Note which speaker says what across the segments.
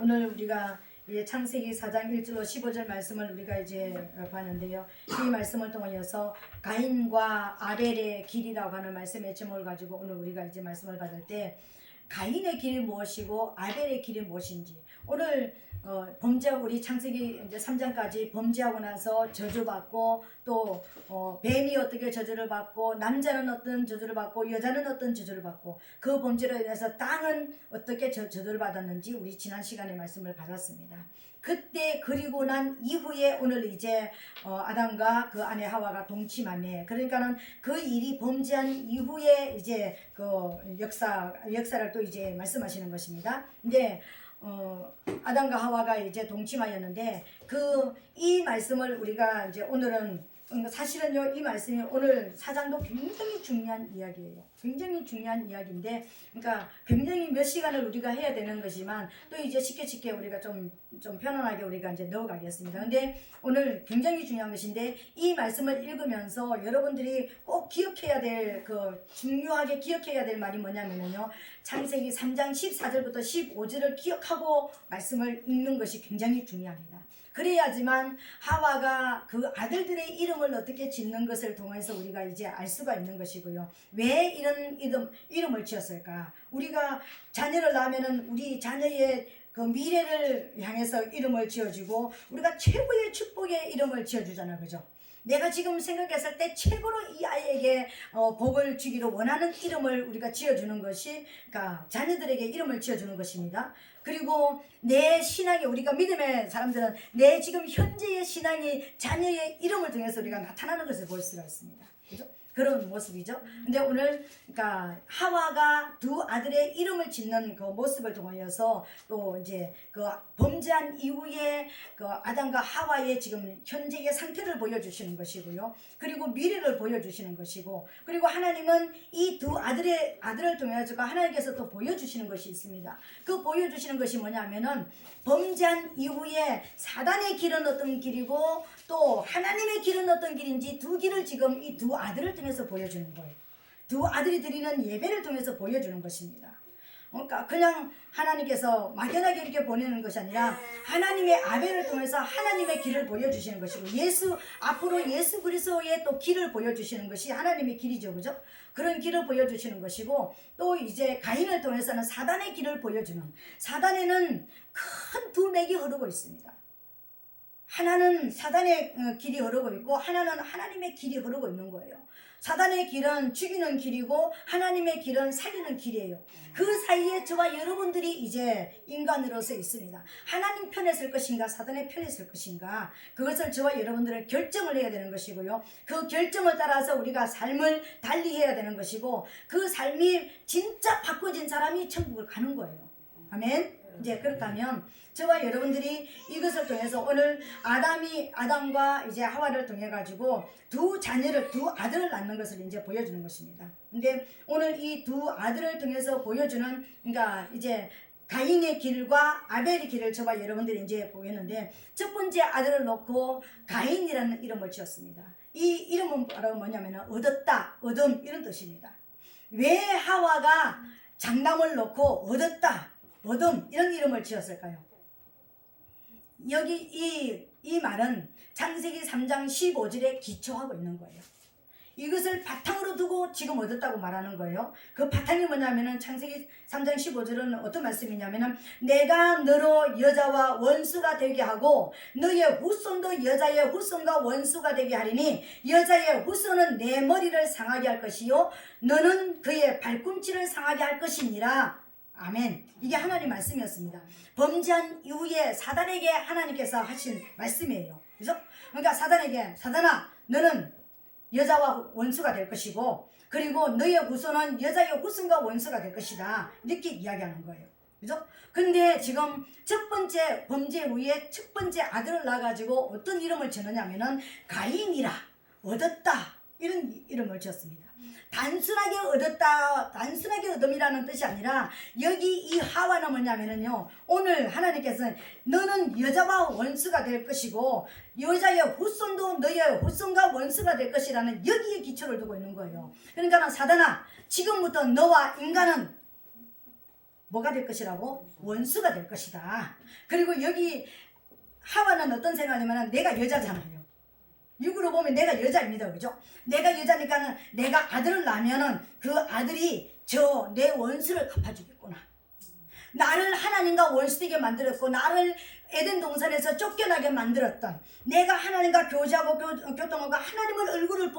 Speaker 1: 오늘 우리가 창세기 4장 1절로 15절 말씀을 우리가 이제 봤는데요. 이 말씀을 통하여서 가인과 아벨의 길이라고 하는 말씀의 제목을 가지고 오늘 우리가 이제 말씀을 받을 때 가인의 길이 무엇이고 아벨의 길이 무엇인지 오늘 범죄하고 우리 창세기 이제 3장까지 범죄하고 나서 저주받고 또 뱀이 어떻게 저주를 받고 남자는 어떤 저주를 받고 여자는 어떤 저주를 받고 그 범죄로 인해서 땅은 어떻게 저주를 받았는지 우리 지난 시간에 말씀을 받았습니다. 그때 그리고 난 이후에 오늘 이제 아담과 그 아내 하와가 동침하며 그러니까는 그 일이 범죄한 이후에 이제 그 역사를 또 이제 말씀하시는 것입니다. 근데 아담과 하와가 이제 동침하였는데 이 말씀을 우리가 이제 오늘은 사실은요 이 말씀이 오늘 사장도 굉장히 중요한 이야기예요. 굉장히 중요한 이야기인데 그러니까 굉장히 몇 시간을 우리가 해야 되는 것이지만 또 이제 쉽게 우리가 좀 편안하게 우리가 이제 넣어가겠습니다. 근데 오늘 굉장히 중요한 것인데 이 말씀을 읽으면서 여러분들이 꼭 기억해야 될 중요하게 기억해야 될 말이 뭐냐면요. 창세기 3장 14절부터 15절을 기억하고 말씀을 읽는 것이 굉장히 중요합니다. 그래야지만 하와가 그 아들들의 이름을 어떻게 짓는 것을 통해서 우리가 이제 알 수가 있는 것이고요. 왜 이런 이름을 지었을까? 우리가 자녀를 낳으면은 우리 자녀의 그 미래를 향해서 이름을 지어주고 우리가 최고의 축복의 이름을 지어주잖아, 그죠? 내가 지금 생각했을 때 최고로 이 아이에게 복을 주기를 원하는 이름을 우리가 지어주는 것이 그러니까 자녀들에게 이름을 지어주는 것입니다. 그리고 내 신앙이 우리가 믿음의 사람들은 내 지금 현재의 신앙이 자녀의 이름을 통해서 우리가 나타나는 것을 볼 수가 있습니다. 그죠? 그런 모습이죠. 근데 오늘 그러니까 하와가 두 아들의 이름을 짓는 그 모습을 통하여서 또 이제 그 범죄한 이후에 그 아담과 하와의 지금 현재의 상태를 보여주시는 것이고요. 그리고 미래를 보여주시는 것이고 그리고 하나님은 이 두 아들을 통해서 하나님께서 또 보여주시는 것이 있습니다. 그 보여주시는 것이 뭐냐면은 범죄한 이후에 사단의 길은 어떤 길이고 또 하나님의 길은 어떤 길인지 두 길을 지금 이 두 아들을 통해서 보여주는 거예요. 두 아들이 드리는 예배를 통해서 보여주는 것입니다. 그러니까 그냥 하나님께서 막연하게 이렇게 보내는 것이 아니라 하나님의 아벨을 통해서 하나님의 길을 보여주시는 것이고 앞으로 예수 그리스도의 또 길을 보여주시는 것이 하나님의 길이죠, 그죠? 그런 길을 보여주시는 것이고 또 이제 가인을 통해서는 사단의 길을 보여주는 사단에는 큰 두 맥이 흐르고 있습니다. 하나는 사단의 길이 흐르고 있고 하나는 하나님의 길이 흐르고 있는 거예요. 사단의 길은 죽이는 길이고 하나님의 길은 살리는 길이에요. 그 사이에 저와 여러분들이 이제 인간으로서 있습니다. 하나님 편에 설 것인가 사단의 편에 설 것인가 그것을 저와 여러분들은 결정을 해야 되는 것이고요. 그 결정을 따라서 우리가 삶을 달리해야 되는 것이고 그 삶이 진짜 바꿔진 사람이 천국을 가는 거예요. 아멘. 이제 그렇다면 저와 여러분들이 이것을 통해서 오늘 아담과 이제 하와를 통해 가지고 두 아들을 낳는 것을 이제 보여주는 것입니다. 근데 오늘 이 두 아들을 통해서 보여주는 그러니까 이제 가인의 길과 아벨의 길을 저와 여러분들이 이제 보였는데 첫 번째 아들을 놓고 가인이라는 이름을 지었습니다. 이 이름은 바로 뭐냐면 얻었다, 얻음 이런 뜻입니다. 왜 하와가 장남을 놓고 얻었다, 얻음 이런 이름을 지었을까요? 여기 이 말은 창세기 3장 15절에 기초하고 있는 거예요. 이것을 바탕으로 두고 지금 얻었다고 말하는 거예요. 그 바탕이 뭐냐면은 창세기 3장 15절은 어떤 말씀이냐면은 내가 너로 여자와 원수가 되게 하고 너의 후손도 여자의 후손과 원수가 되게 하리니 여자의 후손은 내 머리를 상하게 할 것이요 너는 그의 발꿈치를 상하게 할 것이니라. 아멘. 이게 하나님 말씀이었습니다. 범죄한 이후에 사단에게 하나님께서 하신 말씀이에요. 그죠? 그러니까 사단아 너는 여자와 원수가 될 것이고 그리고 너의 후손은 여자의 후손과 원수가 될 것이다. 이렇게 이야기하는 거예요. 그죠? 근데 지금 첫 번째 범죄 후에 첫 번째 아들을 낳아가지고 어떤 이름을 지느냐면은 가인이라 얻었다 이런 이름을 지었습니다. 단순하게 얻었다, 단순하게 얻음이라는 뜻이 아니라 여기 이 하와는 뭐냐면요. 오늘 하나님께서 너는 여자와 원수가 될 것이고 여자의 후손도 너의 후손과 원수가 될 것이라는 여기에 기초를 두고 있는 거예요. 그러니까 사단아 지금부터 너와 인간은 뭐가 될 것이라고? 원수가 될 것이다. 그리고 여기 하와는 어떤 생각이냐면 내가 여자잖아요. 육으로 보면 내가 여자입니다. 그죠? 내가 여자니까는 내가 아들을 낳으면은 그 아들이 저 내 원수를 갚아주겠구나. 나를 하나님과 원수되게 만들었고 나를 에덴 동산에서 쫓겨나게 만들었던, 내가 하나님과 교제하고 교통하고 하나님의 얼굴을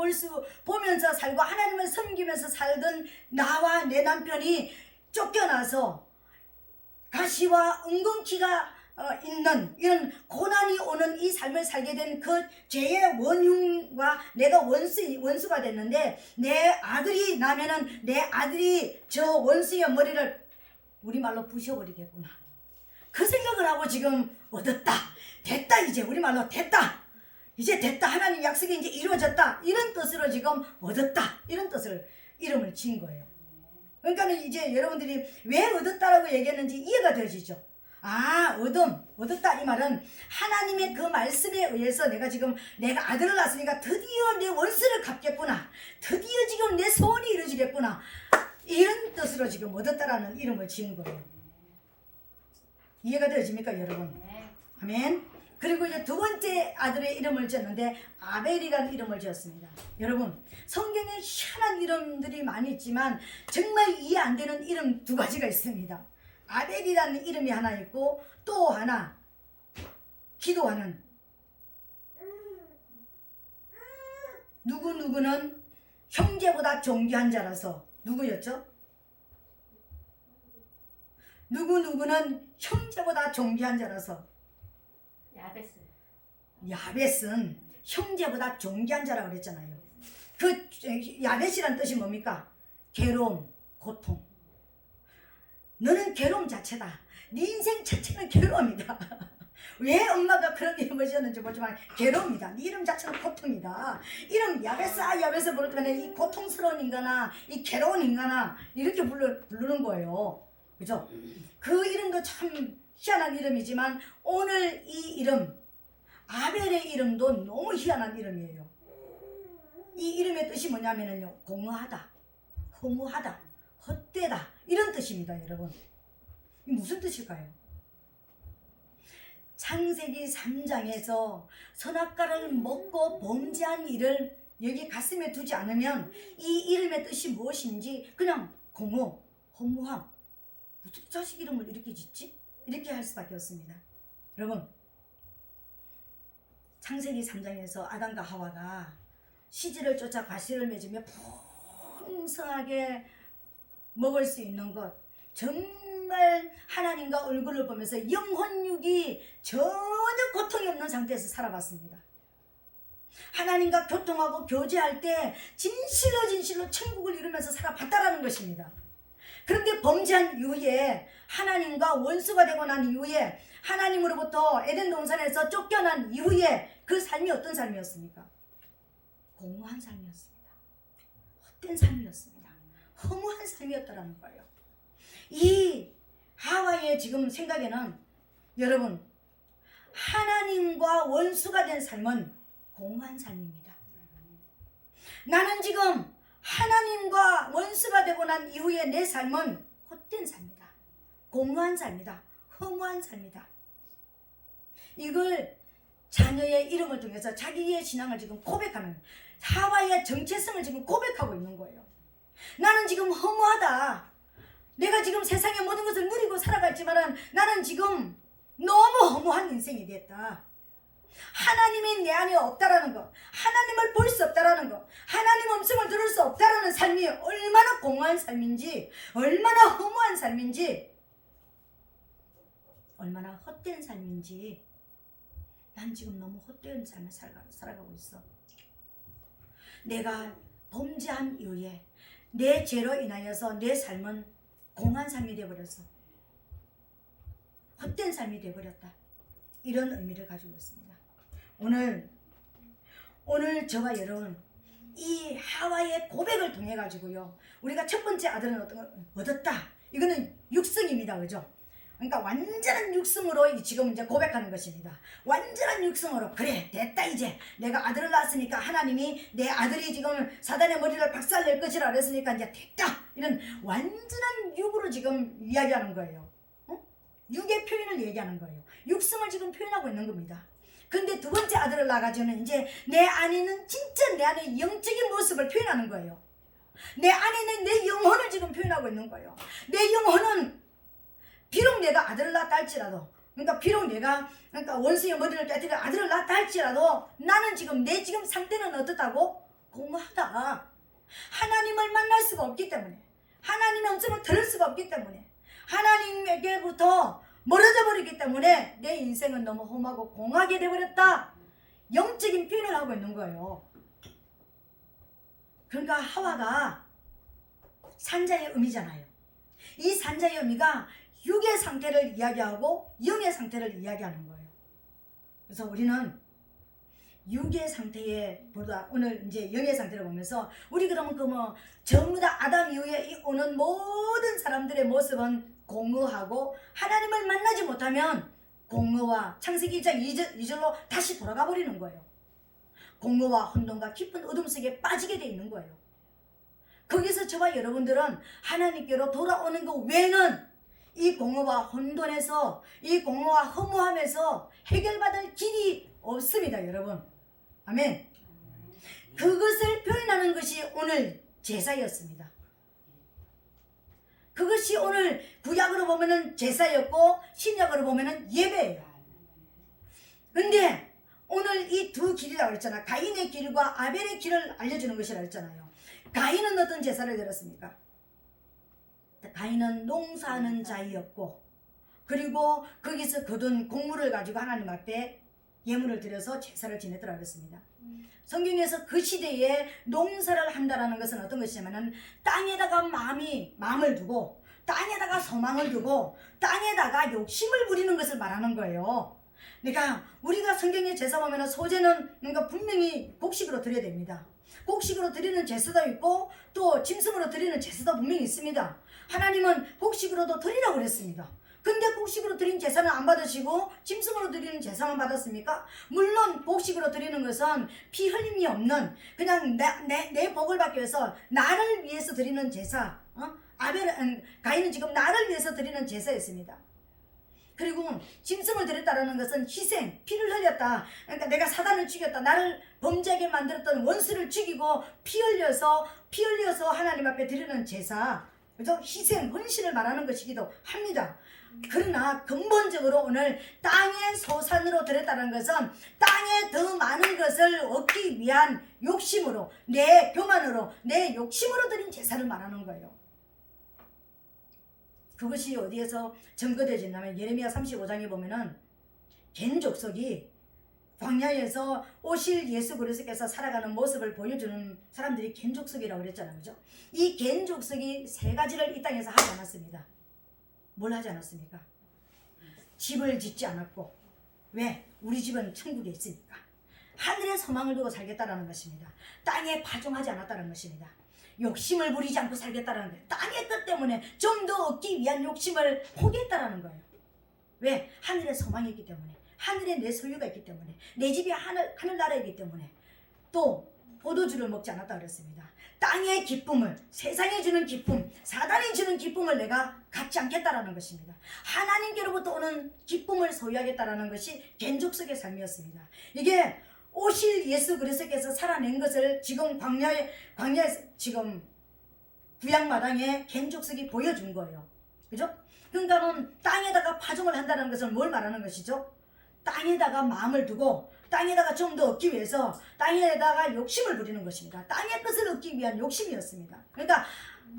Speaker 1: 보면서 살고 하나님을 섬기면서 살던 나와 내 남편이 쫓겨나서 가시와 엉겅퀴가 있는 이런 고난이 오는 이 삶을 살게 된 그 죄의 원흉과 내가 원수가 됐는데, 내 아들이 나면은 내 아들이 저 원수의 머리를 우리말로 부셔버리겠구나. 그 생각을 하고 지금 얻었다. 됐다. 이제 우리말로 됐다. 이제 됐다. 하나님 약속이 이제 이루어졌다. 이런 뜻으로 지금 얻었다. 이런 뜻을 이름을 지은 거예요. 그러니까 이제 여러분들이 왜 얻었다라고 얘기했는지 이해가 되시죠? 아, 얻었다 이 말은 하나님의 그 말씀에 의해서 내가 아들을 낳았으니까 드디어 내 원수를 갚겠구나. 드디어 지금 내 소원이 이루어지겠구나. 이런 뜻으로 지금 얻었다라는 이름을 지은 거예요. 이해가 되십니까, 여러분? 아멘. 그리고 이제 두 번째 아들의 이름을 지었는데 아벨이라는 이름을 지었습니다. 여러분, 성경에 희한한 이름들이 많이 있지만 정말 이해 안 되는 이름 두 가지가 있습니다. 아벨이라는 이름이 하나 있고, 또 하나 기도하는, 누구는 형제보다 존귀한 자라서, 누구였죠? 누구는 형제보다 존귀한 자라서, 야벳은 형제보다 존귀한 자라고 그랬잖아요. 그 야벳이란 뜻이 뭡니까? 괴로움, 고통. 너는 괴로움 자체다. 네 인생 자체는 괴로움이다. 왜 엄마가 그런 이름을 지었는지 모르지만 괴로움이다. 네 이름 자체는 고통이다. 이름 야벳을 부를 때는 이 고통스러운 인간아, 이 괴로운 인간아, 이렇게 부르는 거예요. 그죠? 그 이름도 참 희한한 이름이지만 오늘 이 이름 아벨의 이름도 너무 희한한 이름이에요. 이 이름의 뜻이 뭐냐면요, 공허하다, 허무하다, 헛되다, 이런 뜻입니다. 여러분, 이 무슨 뜻일까요? 창세기 3장에서 선악과를 먹고 범죄한 일을 여기 가슴에 두지 않으면 이 이름의 뜻이 무엇인지 그냥 공허, 허무함, 어떻게 자식 이름을 이렇게 짓지? 이렇게 할 수밖에 없습니다. 여러분, 창세기 3장에서 아담과 하와가 시지를 쫓아 과실을 맺으며 풍성하게 먹을 수 있는 것, 정말 하나님과 얼굴을 보면서 영혼육이 전혀 고통이 없는 상태에서 살아봤습니다. 하나님과 교통하고 교제할 때 진실로 천국을 이루면서 살아봤다라는 것입니다. 그런데 범죄한 이후에, 하나님과 원수가 되고 난 이후에, 하나님으로부터 에덴 동산에서 쫓겨난 이후에 그 삶이 어떤 삶이었습니까? 공허한 삶이었습니다. 헛된 삶이었습니다. 허무한 삶이었다라는 거예요. 이 하와의 지금 생각에는, 여러분, 하나님과 원수가 된 삶은 공허한 삶입니다. 나는 지금 하나님과 원수가 되고 난 이후에 내 삶은 헛된 삶이다. 공허한 삶이다. 허무한 삶이다. 이걸 자녀의 이름을 통해서 자기의 신앙을 지금 고백하는, 하와의 정체성을 지금 고백하고 있는 거예요. 나는 지금 허무하다. 내가 지금 세상의 모든 것을 누리고 살아갔지만 나는 지금 너무 허무한 인생이 됐다. 하나님이 내 안에 없다라는 거, 하나님을 볼 수 없다라는 거, 하나님 음성을 들을 수 없다라는 삶이 얼마나 공허한 삶인지, 얼마나 허무한 삶인지, 얼마나 헛된 삶인지, 난 지금 너무 헛된 삶을 살아가고 있어. 내가 범죄한 이후에 내 죄로 인하여서 내 삶은 공허한 삶이 되어버렸어. 헛된 삶이 되어버렸다. 이런 의미를 가지고 있습니다. 오늘 저와 여러분, 이 하와의 고백을 통해 가지고요, 우리가 첫 번째 아들은 얻었다. 이거는 육성입니다. 그죠? 그러니까 완전한 육성으로 지금 이제 고백하는 것입니다. 완전한 육성으로, 그래 됐다, 이제 내가 아들을 낳았으니까 하나님이 내 아들이 지금 사단의 머리를 박살낼 것이라 그랬으니까 이제 됐다. 이런 완전한 육으로 지금 이야기하는 거예요. 육의 표현을 얘기하는 거예요. 육성을 지금 표현하고 있는 겁니다. 근데 두 번째 아들을 낳아가지고는 이제 내 안에는 진짜 내 안에 영적인 모습을 표현하는 거예요. 내 안에는 내 영혼을 지금 표현하고 있는 거예요. 내 영혼은 비록 내가 아들을 낳았다 할지라도, 그러니까 비록 내가 원수의 머리를 깨뜨려 아들을 낳았다 할지라도 나는 지금 내 지금 상태는 어떻다고? 공허하다. 하나님을 만날 수가 없기 때문에, 하나님의 음성을 들을 수가 없기 때문에, 하나님에게부터 멀어져 버리기 때문에 내 인생은 너무 험하고 공하게 되어버렸다. 영적인 표현을 하고 있는 거예요. 그러니까 하와가 산자의 의미잖아요. 이 산자의 의미가 육의 상태를 이야기하고 영의 상태를 이야기하는 거예요. 그래서 우리는 육의 상태에 보다 오늘 이제 영의 상태를 보면서 우리 그러면 전부 다 아담 이후에 오는 모든 사람들의 모습은 공허하고 하나님을 만나지 못하면 공허와 창세기 1장 2절로 다시 돌아가 버리는 거예요. 공허와 혼돈과 깊은 어둠 속에 빠지게 돼 있는 거예요. 거기서 저와 여러분들은 하나님께로 돌아오는 것 외에는 이 공허와 혼돈에서, 이 공허와 허무함에서 해결받을 길이 없습니다, 여러분. 아멘. 그것을 표현하는 것이 오늘 제사였습니다. 그것이 오늘 구약으로 보면은 제사였고 신약으로 보면은 예배예요. 근데 오늘 이 두 길이라고 그랬잖아. 가인의 길과 아벨의 길을 알려주는 것이라고 했잖아요. 가인은 어떤 제사를 드렸습니까? 가인은 농사하는 자이었고, 그리고 거기서 거둔 곡물을 가지고 하나님 앞에 예물을 드려서 제사를 지냈더라고 그랬습니다. 성경에서 그 시대에 농사를 한다라는 것은 어떤 것이냐면은 땅에다가 마음을 두고, 땅에다가 소망을 두고, 땅에다가 욕심을 부리는 것을 말하는 거예요. 그러니까 우리가 성경의 제사 보면은 소제는 그러니까 분명히 곡식으로 드려야 됩니다. 곡식으로 드리는 제사도 있고 또 짐승으로 드리는 제사도 분명히 있습니다. 하나님은 곡식으로도 드리라고 그랬습니다. 근데 곡식으로 드린 제사는 안 받으시고 짐승으로 드리는 제사만 받았습니까? 물론 곡식으로 드리는 것은 피 흘림이 없는 그냥 내 복을 받기 위해서 나를 위해서 드리는 제사, 가인은 지금 나를 위해서 드리는 제사였습니다. 그리고 짐승을 드렸다는 것은 희생, 피를 흘렸다. 그러니까 내가 사단을 죽였다. 나를 범죄하게 만들었던 원수를 죽이고 피 흘려서 하나님 앞에 드리는 제사, 그죠? 희생, 헌신을 말하는 것이기도 합니다. 그러나 근본적으로 오늘 땅의 소산으로 드렸다는 것은 땅에 더 많은 것을 얻기 위한 욕심으로, 내 교만으로, 내 욕심으로 드린 제사를 말하는 거예요. 그것이 어디에서 증거되어진다면 예레미야 35장에 보면은 겐 족속이 광야에서 오실 예수 그리스도께서 살아가는 모습을 보여주는 사람들이 겐 족속이라고 그랬잖아요. 그죠? 이 겐 족속이 세 가지를 이 땅에서 하지 않았습니다. 뭘 하지 않았습니까? 집을 짓지 않았고, 왜? 우리 집은 천국에 있으니까. 하늘에 소망을 두고 살겠다라는 것입니다. 땅에 파종하지 않았다는 것입니다. 욕심을 부리지 않고 살겠다라는 거예요. 땅의 뜻 때문에 좀 더 얻기 위한 욕심을 포기했다라는 거예요. 왜? 하늘에 소망이 있기 때문에, 하늘에 내 소유가 있기 때문에, 내 집이 하늘나라이기 때문에, 또 포도주를 먹지 않았다 그랬습니다. 땅의 기쁨을, 세상에 주는 기쁨, 사단이 주는 기쁨을 내가 갖지 않겠다라는 것입니다. 하나님께로부터 오는 기쁨을 소유하겠다라는 것이 겐 족속의 삶이었습니다. 이게 오실 예수 그리스도께서 살아낸 것을 지금 광야에 지금 구약마당에 겐 족속이 보여준 거예요. 그죠? 그러니까는 땅에다가 파종을 한다는 것은 뭘 말하는 것이죠? 땅에다가 마음을 두고 땅에다가 좀 더 얻기 위해서 땅에다가 욕심을 부리는 것입니다. 땅의 것을 얻기 위한 욕심이었습니다. 그러니까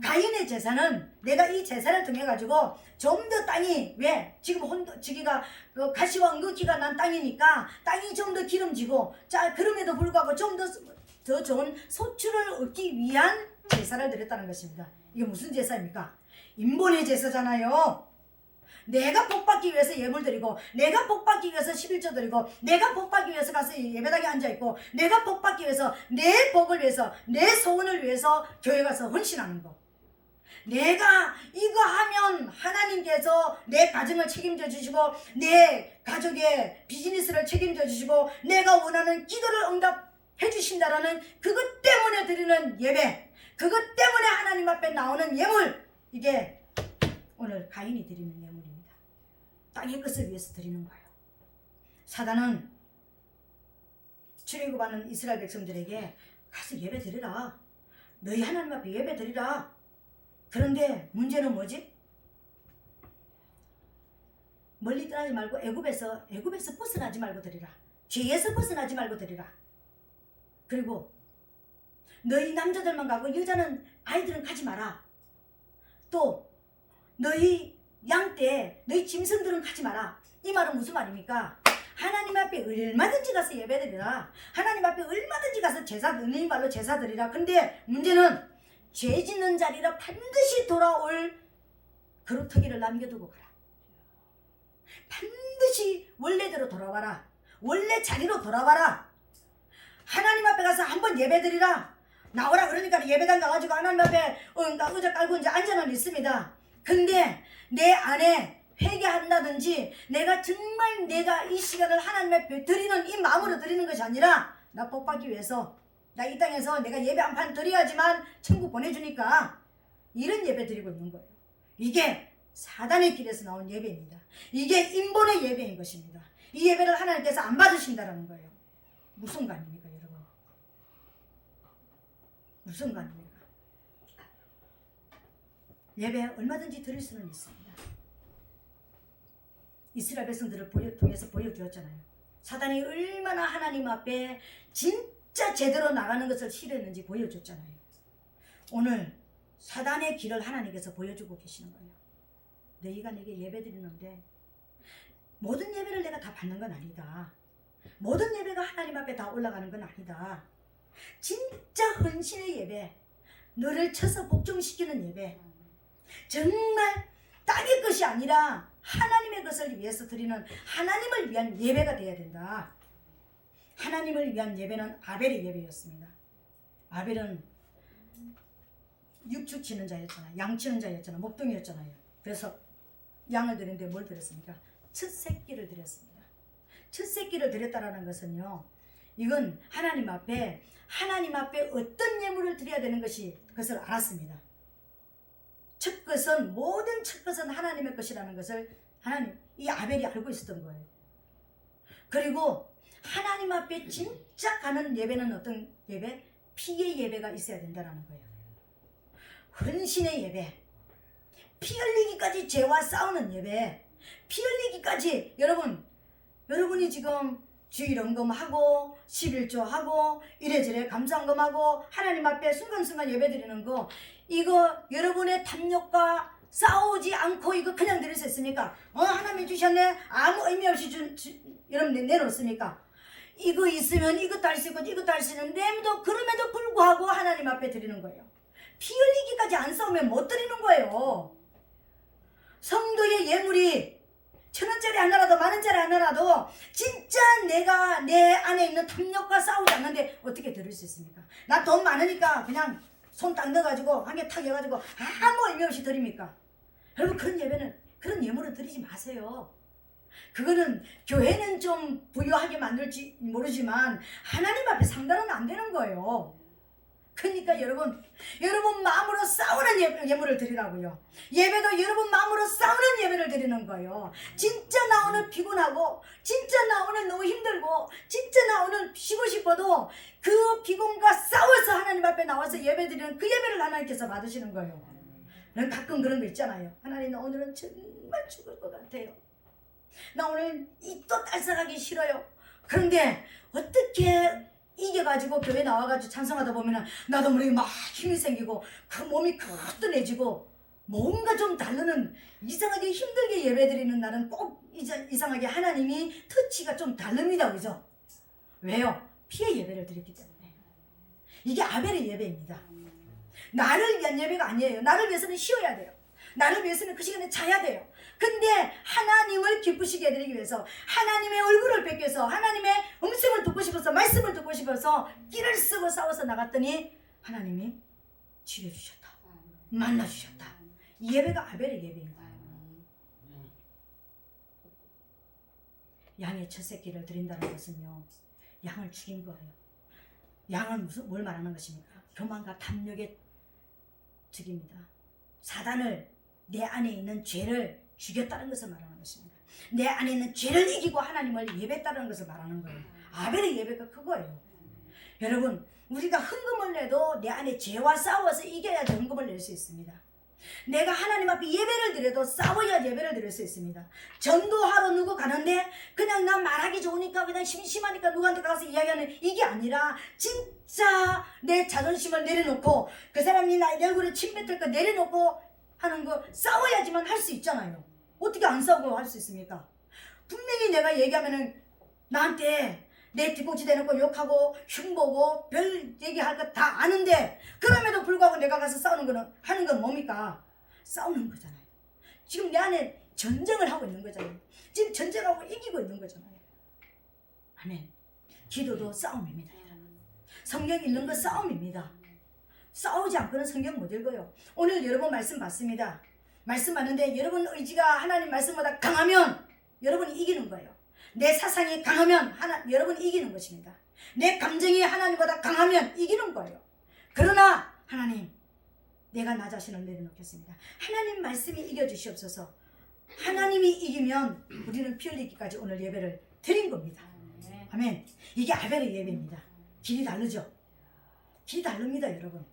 Speaker 1: 가인의 제사는 내가 이 제사를 통해 가지고 좀 더 땅이, 왜? 지금 저기가 그 가시와 은근기가 난 땅이니까 땅이 좀 더 기름지고, 자, 그럼에도 불구하고 좀 더 좋은 소출을 얻기 위한 제사를 드렸다는 것입니다. 이게 무슨 제사입니까? 인본의 제사잖아요. 내가 복받기 위해서 예물 드리고, 내가 복받기 위해서 11조 드리고, 내가 복받기 위해서 가서 예배당에 앉아있고, 내가 복받기 위해서 내 복을 위해서, 내 소원을 위해서 교회 가서 헌신하는 거. 내가 이거 하면 하나님께서 내 가정을 책임져 주시고, 내 가족의 비즈니스를 책임져 주시고, 내가 원하는 기도를 응답해 주신다라는 그것 때문에 드리는 예배, 그것 때문에 하나님 앞에 나오는 예물, 이게 오늘 가인이 드리는 예물입니다. 땅의 것을 위해서 드리는 거예요. 사단은 출애굽하는 이스라엘 백성들에게 가서 예배 드리라, 너희 하나님 앞에 예배 드리라. 그런데 문제는 뭐지? 멀리 떠나지 말고 애굽에서 벗어나지 말고 드리라. 죄에서 벗어나지 말고 드리라. 그리고 너희 남자들만 가고 여자는, 아이들은 가지 마라. 또 너희 양떼, 너희 짐승들은 가지 마라. 이 말은 무슨 말입니까? 하나님 앞에 얼마든지 가서 예배드리라. 하나님 앞에 얼마든지 가서 제사, 너희 말로 제사 드리라. 근데 문제는 죄 짓는 자리라 반드시 돌아올 그루터기를 남겨두고 가라. 반드시 원래대로 돌아와라. 원래 자리로 돌아와라. 하나님 앞에 가서 한번 예배드리라. 나오라 그러니까 예배당 가가지고 하나님 앞에 의자 깔고 이제 앉아는 있습니다. 근데 내 안에 회개한다든지 내가 정말 내가 이 시간을 하나님 앞에 드리는 이 마음으로 드리는 것이 아니라 나 복 받기 위해서, 나 이 땅에서 내가 예배 한 판 드려야지만 천국 보내주니까 이런 예배 드리고 있는 거예요. 이게 사단의 길에서 나온 예배입니다. 이게 인본의 예배인 것입니다. 이 예배를 하나님께서 안 받으신다라는 거예요. 무슨 관입니까 여러분? 무슨 관입니까? 예배 얼마든지 드릴 수는 있습니다. 이스라엘 백성들을 통해서 보여주었잖아요. 사단이 얼마나 하나님 앞에 진짜 제대로 나가는 것을 싫어했는지 보여줬잖아요. 오늘 사단의 길을 하나님께서 보여주고 계시는 거예요. 너희가 내게 예배 드리는데 모든 예배를 내가 다 받는 건 아니다. 모든 예배가 하나님 앞에 다 올라가는 건 아니다. 진짜 헌신의 예배, 너를 쳐서 복종시키는 예배, 정말 땅의 것이 아니라 하나님의 것을 위해서 드리는 하나님을 위한 예배가 되어야 된다. 하나님을 위한 예배는 아벨의 예배였습니다. 아벨은 육축 치는 자였잖아요. 양 치는 자였잖아요. 목동이었잖아요. 그래서 양을 드리는데 뭘 드렸습니까? 첫 새끼를 드렸습니다. 첫 새끼를 드렸다라는 것은요, 이건 하나님 앞에 어떤 예물을 드려야 되는 것을 알았습니다. 첫 것은, 모든 첫 것은 하나님의 것이라는 것을 이 아벨이 알고 있었던 거예요. 그리고 하나님 앞에 진짜 가는 예배는 어떤 예배? 피의 예배가 있어야 된다는 거예요. 헌신의 예배, 피 흘리기까지 죄와 싸우는 예배, 피 흘리기까지. 여러분이 지금 주일헌금하고 11조하고 이래저래 감사헌금하고 하나님 앞에 순간순간 예배드리는 거, 이거 여러분의 탐욕과 싸우지 않고 이거 그냥 드릴 수 있습니까? 하나님이 주셨네, 아무 의미 없이 여러분 내놓습니까? 이거 있으면 이것도 할 수 있고 이것도 할 수 있는데 그럼에도 불구하고 하나님 앞에 드리는 거예요. 피 흘리기까지 안 싸우면 못 드리는 거예요. 성도의 예물이 1,000원짜리 하나라도 10,000원짜리 하나라도 진짜 내가 내 안에 있는 탐욕과 싸우지 않는데 어떻게 드릴 수 있습니까? 나 돈 많으니까 그냥 손 딱 넣어가지고 한 개 탁 해가지고 아무 의미 없이 드립니까? 여러분, 그런 예물은 드리지 마세요. 그거는 교회는 좀 부유하게 만들지 모르지만 하나님 앞에 상달은 안 되는 거예요. 그러니까 여러분 마음으로 싸우는 예물을 드리라고요. 예배도 여러분 마음으로 싸우는 예배를 드리는 거예요. 진짜 나 오늘 피곤하고, 진짜 나 오늘 너무 힘들고, 진짜 나 오늘 쉬고 싶어도 그 피곤과 싸워서 하나님 앞에 나와서 예배 드리는 그 예배를 하나님께서 받으시는 거예요. 가끔 그런 거 있잖아요. 하나님, 나 오늘은 정말 죽을 것 같아요. 나 오늘 입도 딸싹하기 싫어요. 그런데 어떻게 이겨가지고 교회 나와가지고 찬송하다 보면은 나도 모르게 막 힘이 생기고 그 몸이 거뜬해지고 뭔가 좀 다르는, 이상하게 힘들게 예배드리는 날은 꼭 이상하게 하나님이 터치가 좀 다릅니다. 그죠? 왜요? 피의 예배를 드렸기 때문에. 이게 아벨의 예배입니다. 나를 위한 예배가 아니에요. 나를 위해서는 쉬어야 돼요. 나를 위해서는 그 시간에 자야 돼요. 근데 하나님을 기쁘시게 해드리기 위해서, 하나님의 얼굴을 뵙기 위해서, 하나님의 음성을 듣고 싶어서, 말씀을 듣고 싶어서 끼를 쓰고 싸워서 나갔더니 하나님이 치료주셨다, 만나주셨다. 이 예배가 아벨의 예배인 거예요. 양의 첫 새끼를 드린다는 것은요, 양을 죽인 거예요. 양은 뭘 말하는 것입니까? 교만과 탐욕의 죽입니다. 사단을, 내 안에 있는 죄를 죽였다는 것을 말하는 것입니다. 내 안에 있는 죄를 이기고 하나님을 예배했다는 것을 말하는 거예요. 아벨의 예배가 그거예요. 여러분, 우리가 헌금을 내도 내 안에 죄와 싸워서 이겨야지 헌금을 낼 수 있습니다. 내가 하나님 앞에 예배를 드려도 싸워야 예배를 드릴 수 있습니다. 전도하러 누구 가는데 그냥 나 말하기 좋으니까 그냥 심심하니까 누구한테 가서 이야기하는 이게 아니라 진짜 내 자존심을 내려놓고 그 사람이 내 얼굴에 침 뱉을 거 내려놓고 하는 거 싸워야지만 할 수 있잖아요. 어떻게 안 싸우고 할 수 있습니까? 분명히 내가 얘기하면은 나한테 내 뒷북치 대놓고 욕하고 흉보고 별 얘기할 거 다 아는데 그럼에도 불구하고 내가 가서 싸우는 거는 하는 건 뭡니까? 싸우는 거잖아요. 지금 내 안에 전쟁을 하고 있는 거잖아요. 지금 전쟁하고 이기고 있는 거잖아요. 아멘. 기도도 싸움입니다. 성경 읽는 거 싸움입니다. 싸우지 않고는 성경 못 읽어요. 오늘 여러분 말씀 받습니다. 말씀 받는데 여러분 의지가 하나님 말씀보다 강하면 여러분이 이기는 거예요. 내 사상이 강하면 여러분이 이기는 것입니다. 내 감정이 하나님보다 강하면 이기는 거예요. 그러나 하나님, 내가 나 자신을 내려놓겠습니다. 하나님 말씀이 이겨주시옵소서. 하나님이 이기면 우리는 피 흘리기까지 오늘 예배를 드린 겁니다. 아멘. 이게 아벨의 예배입니다. 길이 다르죠? 길이 다릅니다, 여러분.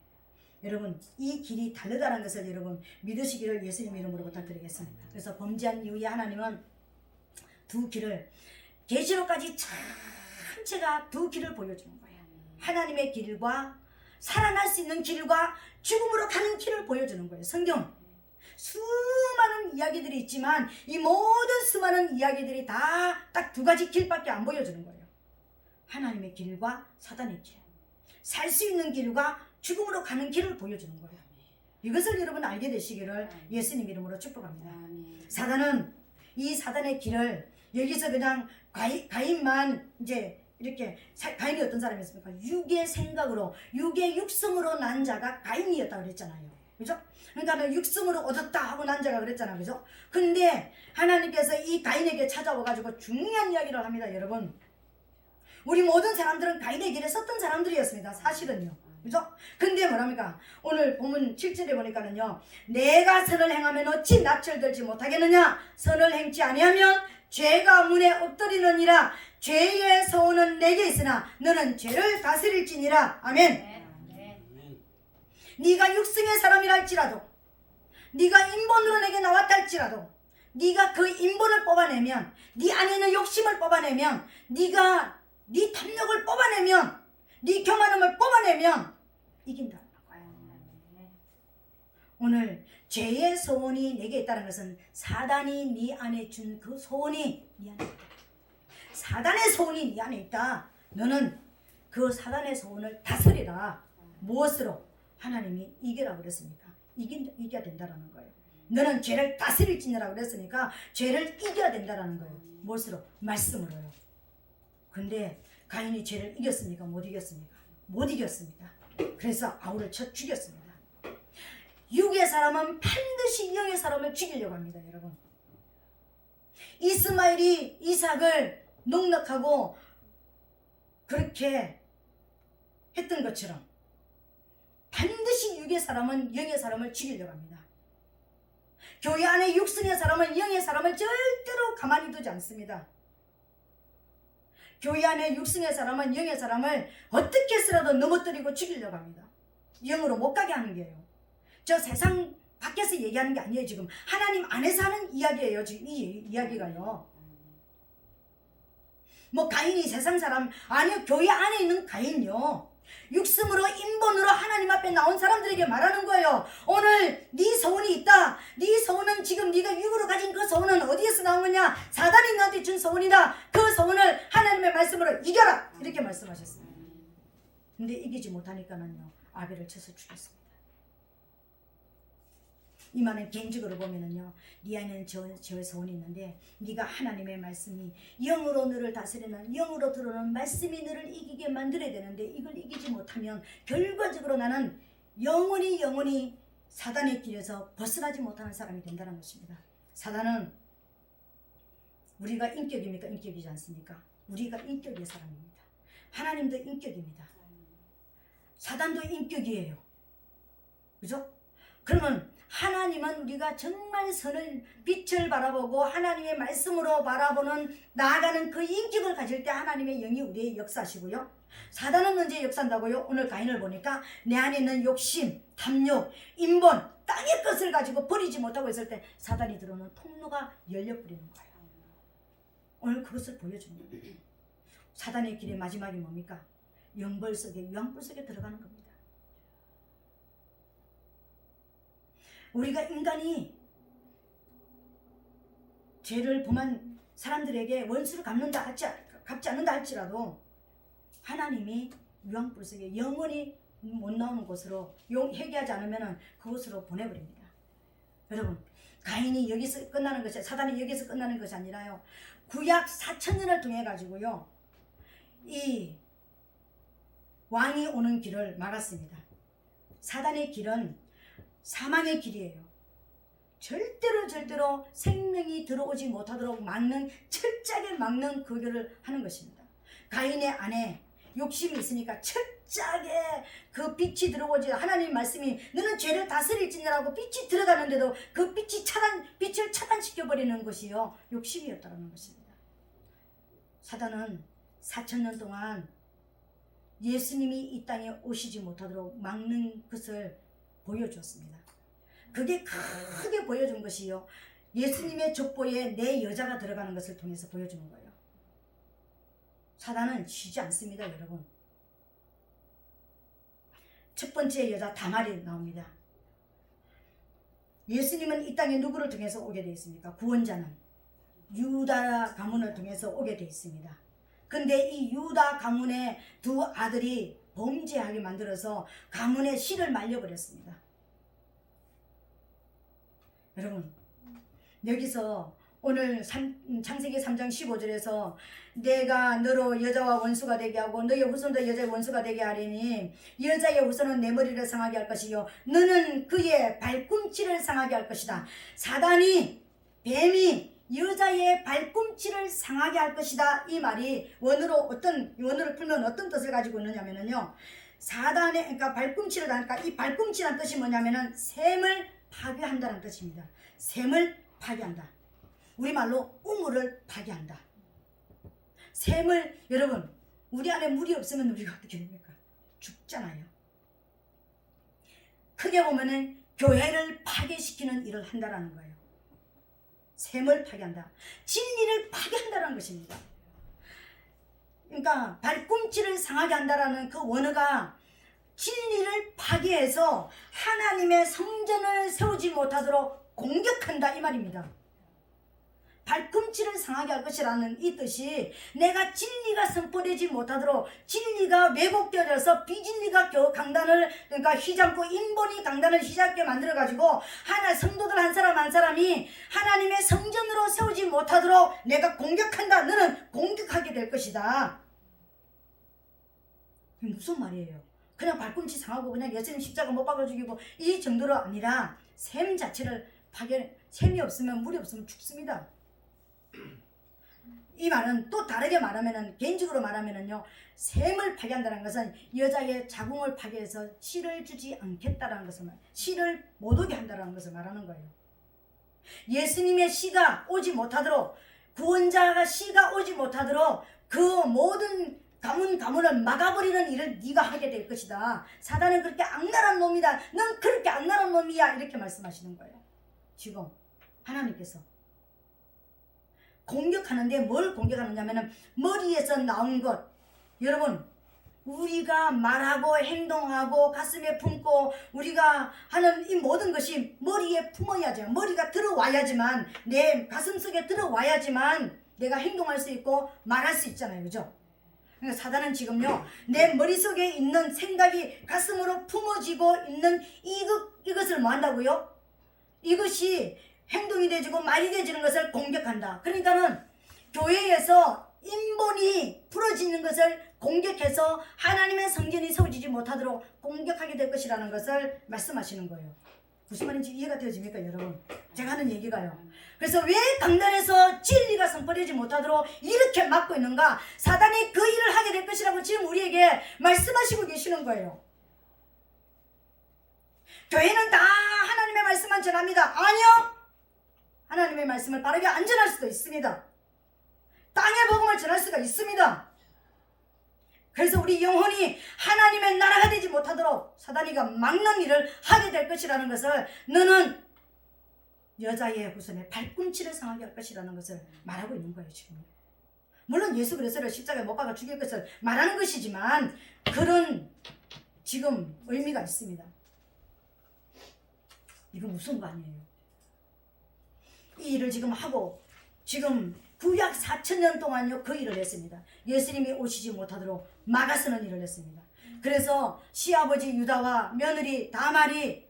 Speaker 1: 여러분, 이 길이 다르다는 것을 여러분 믿으시기를 예수님 이름으로 부탁드리겠습니다. 그래서 범죄한 이후에 하나님은 두 길을, 계시록까지 전체가 두 길을 보여주는 거예요. 하나님의 길과 살아날 수 있는 길과 죽음으로 가는 길을 보여주는 거예요. 성경 수많은 이야기들이 있지만 이 모든 수많은 이야기들이 다 딱 두 가지 길밖에 안 보여주는 거예요. 하나님의 길과 사단의 길, 살 수 있는 길과 죽음으로 가는 길을 보여주는 거예요. 이것을 여러분 알게 되시기를 예수님 이름으로 축복합니다. 사단은 이 사단의 길을 여기서 그냥 가인만 이제 이렇게, 가인이 어떤 사람이었습니까? 육의 생각으로, 육의 육성으로 난 자가 가인이었다고 그랬잖아요. 그죠? 그러니까 육성으로 얻었다 하고 난 자가 그랬잖아요. 그죠? 근데 하나님께서 이 가인에게 찾아와가지고 중요한 이야기를 합니다. 여러분, 우리 모든 사람들은 가인의 길에 섰던 사람들이었습니다. 사실은요. 그죠? 근데 뭐랍니까? 오늘 본문 7절에 보니까는요, 내가 선을 행하면 어찌 낯을 들지 못하겠느냐? 선을 행치 아니하면 죄가 문에 엎드리느니라. 죄의 소원은 내게 있으나 너는 죄를 다스릴지니라. 아멘. 네가 육성의 사람이랄지라도, 네가 인본으로 내게 나왔다 할지라도, 네가 그 인본을 뽑아내면, 네 안에 있는 욕심을 뽑아내면, 네가 네 탐욕을 뽑아내면, 네 교만함을 뽑아내면 이긴다는 거예요. 오늘 죄의 소원이 내게 있다는 것은 사단이 네 안에 준 그 소원이 네 안에 있다. 사단의 소원이 네 안에 있다. 너는 그 사단의 소원을 다스리라. 무엇으로? 하나님이 이기라고 그랬으니까 이겨야 된다는 거예요. 너는 죄를 다스릴지니라고 그랬으니까 죄를 이겨야 된다는 거예요. 무엇으로? 말씀으로요. 근데 가인이 죄를 이겼습니까? 못 이겼습니까? 못 이겼습니다. 그래서 아우를 쳐 죽였습니다. 육의 사람은 반드시 영의 사람을 죽이려고 합니다. 여러분, 이스마엘이 이삭을 농락하고 그렇게 했던 것처럼 반드시 육의 사람은 영의 사람을 죽이려고 합니다. 교회 안에 육성의 사람은 영의 사람을 절대로 가만히 두지 않습니다. 교회 안에 육성의 사람은 영의 사람을 어떻게 해서라도 넘어뜨리고 죽이려고 합니다. 영으로 못 가게 하는 게요. 저 세상 밖에서 얘기하는 게 아니에요. 지금 하나님 안에서 하는 이야기예요. 지금 이 이야기가요. 뭐 가인이 세상 사람, 아니요, 교회 안에 있는 가인요, 육성으로 인본으로 하나님 앞에 나온 사람들에게 말하는 거예요. 오늘 네 소원이 있다. 네 소원은 지금 네가 육으로 가진 그 소원은 어디에서 나온 거냐? 사단이 너한테 준 소원이다. 그 소원을 하나님의 말씀으로 이겨라. 이렇게 말씀하셨어요. 근데 이기지 못하니까는요, 아벨을 쳐서 죽였습니다. 이만은 개인적으로 보면은요, 네 안에는 저 소원이 있는데 네가 하나님의 말씀이 영으로 너를 다스리는, 영으로 들어오는 말씀이 너를 이기게 만들어야 되는데 이걸 이기지 못하면 결과적으로 나는 영원히 사단의 길에서 벗어나지 못하는 사람이 된다는 것입니다. 사단은 우리가 인격입니까? 인격이지 않습니까? 우리가 인격의 사람입니다. 하나님도 인격입니다. 사단도 인격이에요. 그죠? 그러면 하나님은 우리가 정말 선을 빛을 바라보고 하나님의 말씀으로 바라보는 나아가는 그 인격을 가질 때 하나님의 영이 우리의 역사시고요. 사단은 언제 역사한다고요? 오늘 가인을 보니까 내 안에 있는 욕심, 탐욕, 인본, 땅의 것을 가지고 버리지 못하고 있을 때 사단이 들어오는 통로가 열려버리는 거예요. 오늘 그것을 보여줍니다. 사단의 길의 마지막이 뭡니까? 영벌 속에, 유황불 속에 들어가는 겁니다. 우리가 인간이 죄를 범한 사람들에게 원수를 갚지 않는다 할지라도 하나님이 유황불 속에 영원히 못 나오는 곳으로 회개하지 않으면 그곳으로 보내버립니다. 여러분, 가인이 여기서 끝나는 것이, 사단이 여기서 끝나는 것이 아니라요, 구약 4,000년을 통해 가지고요 이 왕이 오는 길을 막았습니다. 사단의 길은 사망의 길이에요. 절대로 생명이 들어오지 못하도록 막는, 철저하게 막는 그 길을 하는 것입니다. 가인의 안에 욕심이 있으니까 철저하게 그 빛이 들어오지, 하나님 말씀이 너는 죄를 다스릴지니라고 빛이 들어가는데도 그 빛을 차단시켜버리는 것이요 욕심이었다는 것입니다. 사단은 4,000년 동안 예수님이 이 땅에 오시지 못하도록 막는 것을 보여주었습니다. 그게 크게 보여준 것이요, 예수님의 족보에 내 여자가 들어가는 것을 통해서 보여주는 거예요. 사단은 쉬지 않습니다, 여러분. 첫 번째 여자 다말이 나옵니다. 예수님은 이 땅에 누구를 통해서 오게 되어 있습니까? 구원자는 유다 가문을 통해서 오게 되어 있습니다. 근데 이 유다 가문의 두 아들이 범죄하게 만들어서 가문의 씨를 말려버렸습니다. 여러분, 여기서 오늘 창세기 3장 15절에서 내가 너로 여자와 원수가 되게 하고 너의 후손도 여자의 원수가 되게 하리니 여자의 후손은 내 머리를 상하게 할 것이요 너는 그의 발꿈치를 상하게 할 것이다. 사단이, 뱀이 여자의 발꿈치를 상하게 할 것이다. 이 말이 원어로 풀면 어떤 뜻을 가지고 있느냐면요, 사단의, 그러니까 발꿈치를 하니까 이 발꿈치란 뜻이 뭐냐면은 샘을 파괴한다는 뜻입니다. 샘을 파괴한다. 우리말로 우물을 파괴한다. 샘을, 여러분, 우리 안에 물이 없으면 우리가 어떻게 됩니까? 죽잖아요. 크게 보면은 교회를 파괴시키는 일을 한다라는 거예요. 샘을 파괴한다. 진리를 파괴한다는 것입니다. 그러니까 발꿈치를 상하게 한다라는 그 원어가 진리를 파괴해서 하나님의 성전을 세우지 못하도록 공격한다 이 말입니다. 발꿈치를 상하게 할 것이라는 이 뜻이 내가 진리가 선포되지 못하도록, 진리가 왜곡되어져서 비진리가 강단을, 그러니까 휘잡고 인본이 강단을 휘잡게 만들어가지고 하나 성도들 한 사람 한 사람이 하나님의 성전으로 세우지 못하도록 내가 공격한다. 너는 공격하게 될 것이다. 이게 무슨 말이에요? 그냥 발꿈치 상하고 그냥 예수님 십자가 못 박아 죽이고 이 정도로 아니라 샘 자체를 파괴, 샘이 없으면, 물이 없으면 죽습니다. 이 말은 또 다르게 말하면은, 개인적으로 말하면은요, 샘을 파괴한다는 것은 여자의 자궁을 파괴해서 씨를 주지 않겠다라는 것을 씨를 못 오게 한다는 것을 말하는 거예요. 예수님의 씨가 오지 못하도록, 구원자가 씨가 오지 못하도록 그 모든 가문을 막아버리는 일을 네가 하게 될 것이다. 사단은 그렇게 악랄한 놈이다. 넌 그렇게 악랄한 놈이야. 이렇게 말씀하시는 거예요. 지금 하나님께서 공격하는데 뭘 공격하느냐면은 머리에서 나온 것. 여러분, 우리가 말하고 행동하고 가슴에 품고 우리가 하는 이 모든 것이 머리에 품어야죠. 머리가 들어와야지만, 내 가슴 속에 들어와야지만 내가 행동할 수 있고 말할 수 있잖아요. 그죠? 그러니까 사단은 지금요, 내 머릿속에 있는 생각이 가슴으로 품어지고 있는 이것을 뭐 한다고요? 이것이 행동이 되지고 말이 되지는 것을 공격한다. 그러니까는 교회에서 인본이 풀어지는 것을 공격해서 하나님의 성전이 세워지지 못하도록 공격하게 될 것이라는 것을 말씀하시는 거예요. 무슨 말인지 이해가 되어집니까, 여러분? 제가 하는 얘기가요. 그래서 왜 강단에서 진리가 선포되지 못하도록 이렇게 막고 있는가? 사단이 그 일을 하게 될 것이라고 지금 우리에게 말씀하시고 계시는 거예요. 교회는 다 하나님의 말씀만 전합니다. 아니요. 하나님의 말씀을 바르게 안 전할 수도 있습니다. 땅의 복음을 전할 수가 있습니다. 그래서 우리 영혼이 하나님의 나라가 되지 못하도록 사단이가 막는 일을 하게 될 것이라는 것을, 너는 여자의 후손에 발꿈치를 상하게 할 것이라는 것을 말하고 있는 거예요. 지금 물론 예수 그리스도를 십자가에 못 박아 죽일 것을 말하는 것이지만 그런 지금 의미가 있습니다. 이거 무슨 거 아니에요. 이 일을 지금 하고 지금 구약 4,000년 동안요 그 일을 했습니다. 예수님이 오시지 못하도록 막아서는 일을 했습니다. 그래서 시아버지 유다와 며느리 다말이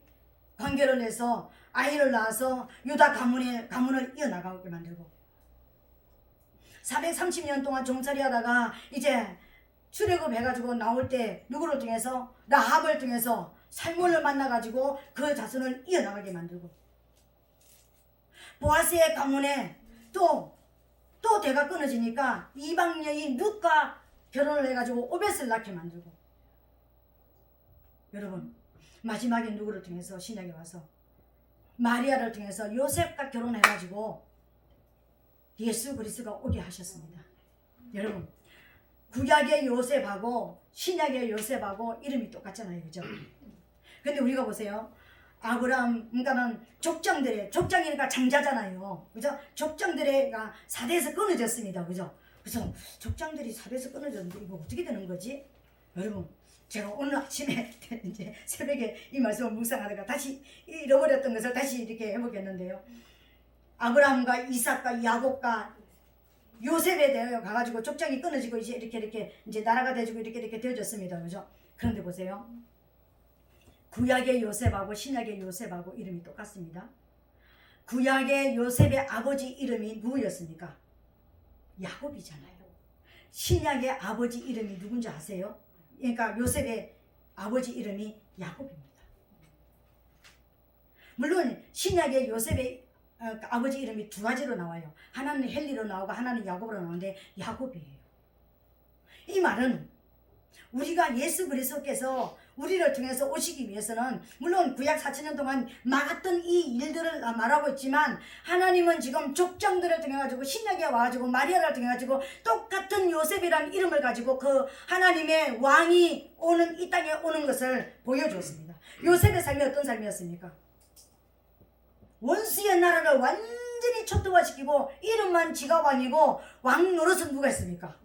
Speaker 1: 관계를 해서 아이를 낳아서 유다 가문을 이어나가게 만들고, 430년 동안 종살이 하다가 이제 출애굽 해가지고 나올 때 누구를 통해서? 라합을 통해서 살몬을 만나가지고 그 자손을 이어나가게 만들고, 보아스의 가문에 또 대가 끊어지니까 이방 여인 룻과 결혼을 해가지고 오벳을 낳게 만들고, 여러분 마지막에 누구를 통해서? 신약에 와서 마리아를 통해서 요셉과 결혼해가지고 예수 그리스도가 오게 하셨습니다. 여러분 구약의 요셉하고 신약의 요셉하고 이름이 똑같잖아요. 그죠? 근데 우리가 보세요. 아브라함, 그러니까는 족장이니까 장자잖아요. 그죠? 족장들의가 4대에서 끊어졌습니다. 그죠? 그래서 족장들이 4대에서 끊어졌는데 이거 어떻게 되는 거지? 여러분 제가 오늘 아침에 이제 새벽에 이 말씀을 묵상하다가 다시 잃어버렸던 것을 다시 이렇게 해보겠는데요. 아브라함과 이삭과 야곱과 요셉에 대해 가가지고 족장이 끊어지고 이제 이렇게 이제 나라가 돼지고 이렇게 되어졌습니다. 그죠? 그런데 보세요. 구약의 요셉하고 신약의 요셉하고 이름이 똑같습니다. 구약의 요셉의 아버지 이름이 누구였습니까? 야곱이잖아요. 신약의 아버지 이름이 누군지 아세요? 그러니까 요셉의 아버지 이름이 야곱입니다. 물론 신약의 요셉의 아버지 이름이 두 가지로 나와요. 하나는 헬리로 나오고 하나는 야곱으로 나오는데 야곱이에요. 이 말은 우리가 예수 그리스도께서 우리를 통해서 오시기 위해서는 물론 구약 4,000년 동안 막았던 이 일들을 말하고 있지만, 하나님은 지금 족장들을 통해 가지고 신약에 와가지고 마리아를 통해 가지고 똑같은 요셉이라는 이름을 가지고 그 하나님의 왕이 오는 이 땅에 오는 것을 보여주었습니다. 요셉의 삶이 어떤 삶이었습니까? 원수의 나라를 완전히 초토화시키고 이름만 지가 왕이고 왕 노릇은 누가 했습니까?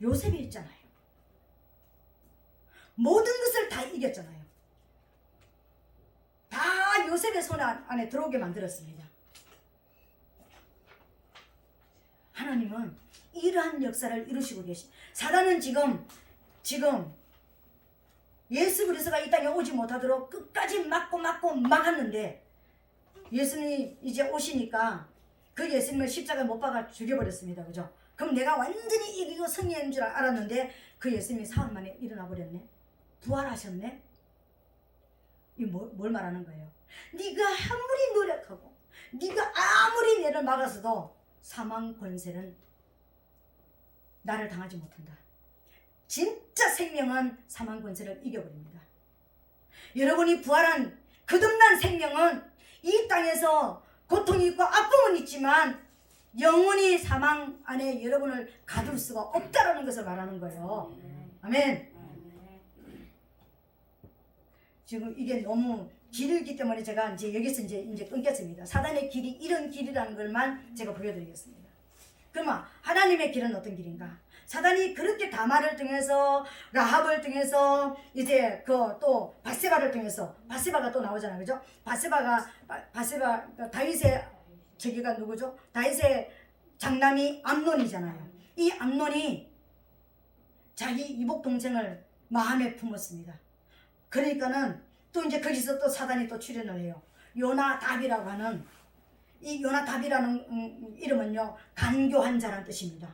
Speaker 1: 요셉이 있잖아요. 모든 것을 다 이겼잖아요. 다 요셉의 손 안에 들어오게 만들었습니다. 하나님은 이러한 역사를 이루시고 사단은 지금 예수 그리스도가 이 땅에 오지 못하도록 끝까지 막았는데, 예수님이 이제 오시니까 그 예수님을 십자가에 못 박아 죽여버렸습니다. 그죠? 그럼 내가 완전히 이기고 승리한 줄 알았는데 그 예수님이 사흘 만에 일어나 버렸네. 부활하셨네. 이 뭘 말하는 거예요? 네가 아무리 노력하고 네가 아무리 내를 막아서도 사망 권세는 나를 당하지 못한다. 진짜 생명은 사망 권세를 이겨버립니다. 여러분이 부활한 거듭난 생명은 이 땅에서 고통이 있고 아픔은 있지만 영원히 사망 안에 여러분을 가둘 수가 없다라는 것을 말하는 거예요. 아멘. 지금 이게 너무 길기 때문에 제가 이제 여기서 이제 끊겠습니다. 사단의 길이 이런 길이라는 것만 제가 보여드리겠습니다. 그러면 하나님의 길은 어떤 길인가? 사단이 그렇게 다말을 통해서 라합을 통해서 이제 그 또 바세바를 통해서, 바세바가 또 나오잖아요. 그죠? 바세바 다윗의 저기가 누구죠? 다윗의 장남이 암논이잖아요. 이 암논이 자기 이복 동생을 마음에 품었습니다. 그러니까는 또 이제 거기서 또 사단이 또 출현을 해요. 요나답이라고 하는, 이 요나답이라는 이름은요 간교한 자란 뜻입니다.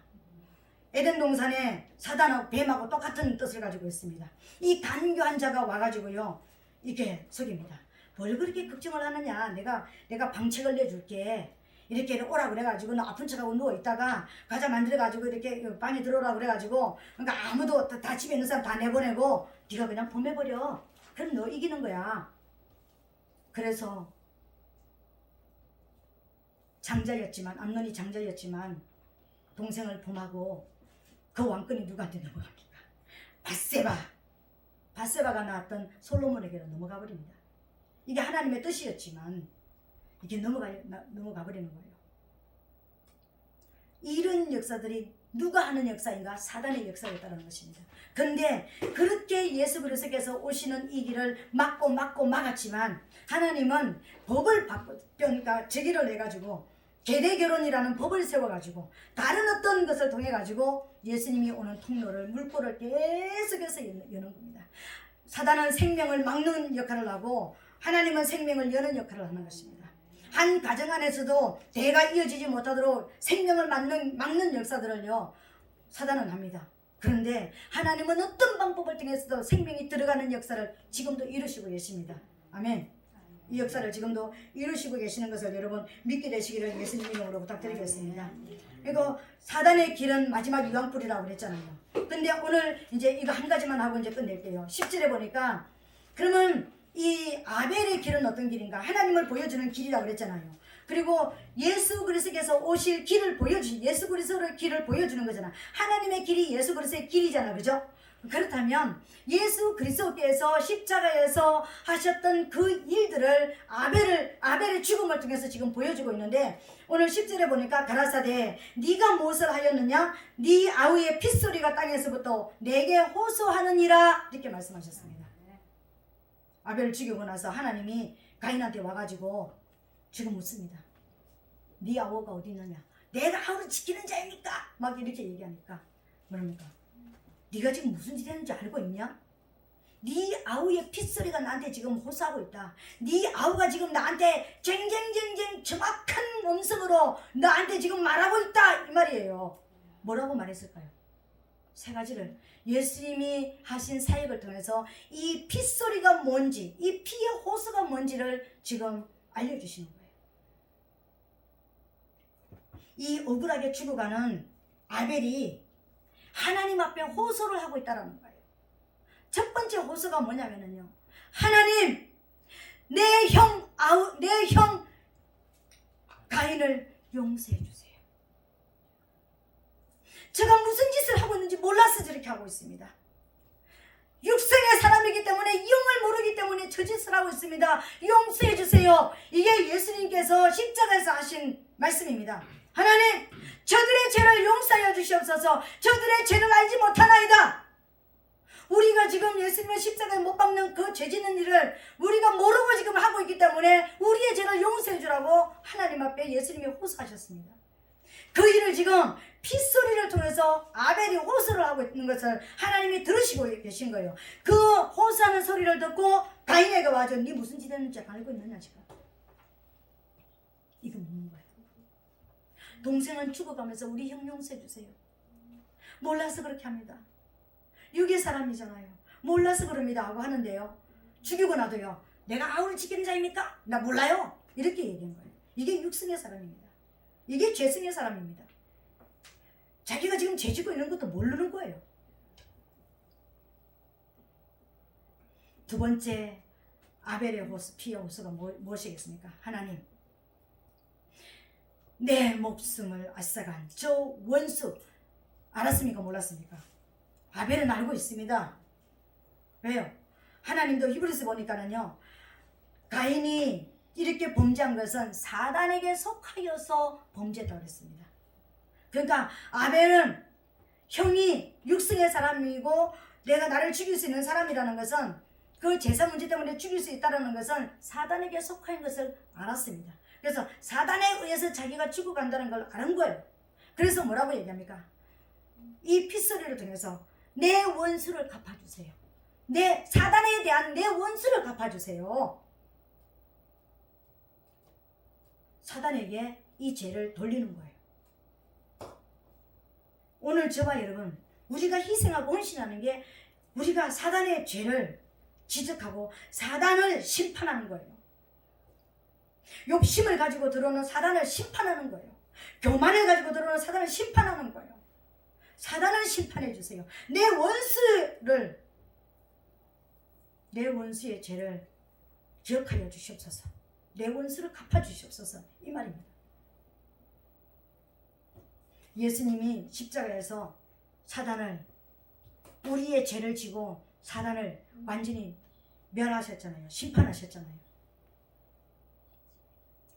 Speaker 1: 에덴 동산에 사단하고 뱀하고 똑같은 뜻을 가지고 있습니다. 이 간교한 자가 와가지고요 이렇게 속입니다. 뭘 그렇게 걱정을 하느냐, 내가 방책을 내줄게, 이렇게 오라 그래가지고 너 아픈 척하고 누워있다가 과자 만들어가지고 이렇게 방에 들어오라 그래가지고, 그러니까 아무도 다 집에 있는 사람 다 내보내고 네가 그냥 보내버려. 그럼 너 이기는 거야. 그래서 장자였지만, 암논이 장자였지만 동생을 범하고 그 왕권이 누구한테 넘어갑니까? 밧세바가 낳았던 솔로몬에게로 넘어가 버립니다. 이게 하나님의 뜻이었지만 이게 넘어가 버리는 거예요. 이런 역사들이 누가 하는 역사인가? 사단의 역사였다는 것입니다. 근데 그렇게 예수 그리스도께서 오시는 이 길을 막았지만 하나님은 법을 그러니까 제기를 해가지고 계례결혼이라는 법을 세워가지고 다른 어떤 것을 통해가지고 예수님이 오는 통로를, 물꼬를 계속해서 여는 겁니다. 사단은 생명을 막는 역할을 하고 하나님은 생명을 여는 역할을 하는 것입니다. 한 가정 안에서도 대가 이어지지 못하도록 생명을 막는 역사들을요 사단은 합니다. 그런데 하나님은 어떤 방법을 통해서도 생명이 들어가는 역사를 지금도 이루시고 계십니다. 아멘. 이 역사를 지금도 이루시고 계시는 것을 여러분 믿게 되시기를 예수님 이름으로 부탁드리겠습니다. 그리고 사단의 길은 마지막 유황불이라고 그랬잖아요. 근데 오늘 이제 이거 한 가지만 하고 이제 끝낼게요. 10절에 보니까 그러면 이 아벨의 길은 어떤 길인가? 하나님을 보여주는 길이라고 그랬잖아요. 그리고 예수 그리스도께서 오실 길을 예수 그리스도의 길을 보여주는 거잖아. 하나님의 길이 예수 그리스도의 길이잖아. 그죠? 그렇다면 예수 그리스도께서 십자가에서 하셨던 그 일들을 아벨의 죽음을 통해서 지금 보여주고 있는데 오늘 10절에 보니까 가라사대 네가 무엇을 하였느냐? 네 아우의 핏소리가 땅에서부터 내게 호소하느니라 이렇게 말씀하셨습니다. 아벨을 죽이고 나서 하나님이 가인한테 와가지고 지금 묻습니다. 네 아우가 어디 있느냐? 내가 아우를 지키는 자입니까? 막 이렇게 얘기하니까 뭐랍니까? 네가 지금 무슨 짓 했는지 알고 있냐? 네 아우의 핏소리가 나한테 지금 호소하고 있다. 네 아우가 지금 나한테 쟁쟁쟁쟁 정확한 음성으로 나한테 지금 말하고 있다 이 말이에요. 뭐라고 말했을까요? 세 가지를 예수님이 하신 사역을 통해서 이 핏소리가 뭔지, 이 피의 호소가 뭔지를 지금 알려주시는 거예요. 이 억울하게 죽어가는 아벨이 하나님 앞에 호소를 하고 있다는 거예요. 첫 번째 호소가 뭐냐면요. 하나님, 내 형 가인을 용서해 주세요. 제가 무슨 짓을 하고 있는지 몰라서 저렇게 하고 있습니다. 육성의 사람이기 때문에 영을 모르기 때문에 저 짓을 하고 있습니다. 용서해 주세요. 이게 예수님께서 십자가에서 하신 말씀입니다. 하나님, 저들의 죄를 용서하여 주시옵소서. 저들의 죄를 알지 못하나이다. 우리가 지금 예수님의 십자가에 못 박는 그 죄 짓는 일을 우리가 모르고 지금 하고 있기 때문에 우리의 죄를 용서해 주라고 하나님 앞에 예수님이 호소하셨습니다. 그 일을 지금 핏소리를 통해서 아벨이 호소를 하고 있는 것을 하나님이 들으시고 계신 거예요. 그 호소하는 소리를 듣고 가인에게 와서 네 무슨 짓 했는지 알고 있느냐 지금. 이거 묻는 거예요. 동생은 죽어가면서 우리 형 용서해 주세요. 몰라서 그렇게 합니다. 육의 사람이잖아요. 몰라서 그럽니다 하고 하는데요. 죽이고 나도요. 내가 아우를 지키는 자입니까? 나 몰라요. 이렇게 얘기한 거예요. 이게 육성의 사람입니다. 이게 죄성의 사람입니다. 자기가 지금 죄 짓고 있는 것도 모르는 거예요. 두 번째 아벨의 피의 호소가 무엇이겠습니까? 하나님, 내 목숨을 앗아간 저 원수 알았습니까? 몰랐습니까? 아벨은 알고 있습니다. 왜요? 하나님도 히브리서 보니까는요, 가인이 이렇게 범죄한 것은 사단에게 속하여서 범죄했다고 했습니다. 그러니까 아벨은 형이 육성의 사람이고 내가 나를 죽일 수 있는 사람이라는 것은 그 제사 문제 때문에 죽일 수 있다는 것은 사단에게 속한 것을 알았습니다. 그래서 사단에 의해서 자기가 죽어간다는 걸 아는 거예요. 그래서 뭐라고 얘기합니까? 이 핏소리를 통해서 내 원수를 갚아주세요. 내 사단에 대한 내 원수를 갚아주세요. 사단에게 이 죄를 돌리는 거예요. 오늘 저와 여러분, 우리가 희생하고 헌신하는 게 우리가 사단의 죄를 지적하고 사단을 심판하는 거예요. 욕심을 가지고 들어오는 사단을 심판하는 거예요. 교만을 가지고 들어오는 사단을 심판하는 거예요. 사단을 심판해 주세요. 내 원수의 죄를 기억하여 주시옵소서. 내 원수를 갚아 주시옵소서. 이 말입니다. 예수님이 십자가에서 사단을, 우리의 죄를 지고 사단을 완전히 멸하셨잖아요. 심판하셨잖아요.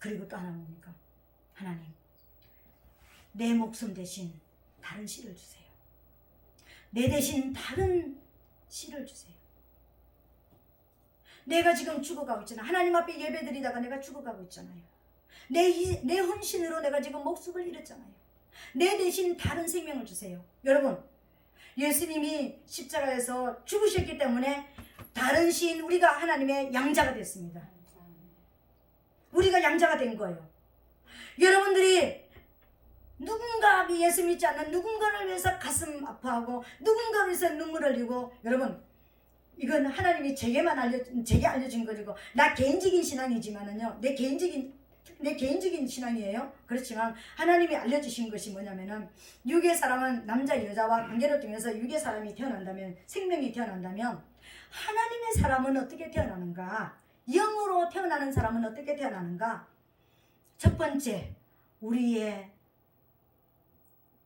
Speaker 1: 그리고 또 하나 뭡니까? 하나님, 내 목숨 대신 다른 씨를 주세요. 내 대신 다른 씨를 주세요. 내가 지금 죽어가고 있잖아. 하나님 앞에 예배드리다가 내가 죽어가고 있잖아요. 내 헌신으로 내가 지금 목숨을 잃었잖아요. 내 대신 다른 생명을 주세요. 여러분, 예수님이 십자가에서 죽으셨기 때문에 다른 시인 우리가 하나님의 양자가 됐습니다. 우리가 양자가 된 거예요. 여러분들이 누군가 예수 믿지 않는 누군가를 위해서 가슴 아파하고 누군가를 위해서 눈물을 흘리고, 여러분, 이건 하나님이 제게 알려준 거고, 나 개인적인 신앙이지만은요, 내 개인적인 신앙이에요. 그렇지만 하나님이 알려주신 것이 뭐냐면은, 육의 사람은 남자 여자와 관계를 통해서 육의 사람이 태어난다면, 생명이 태어난다면, 하나님의 사람은 어떻게 태어나는가? 영으로 태어나는 사람은 어떻게 태어나는가? 첫 번째, 우리의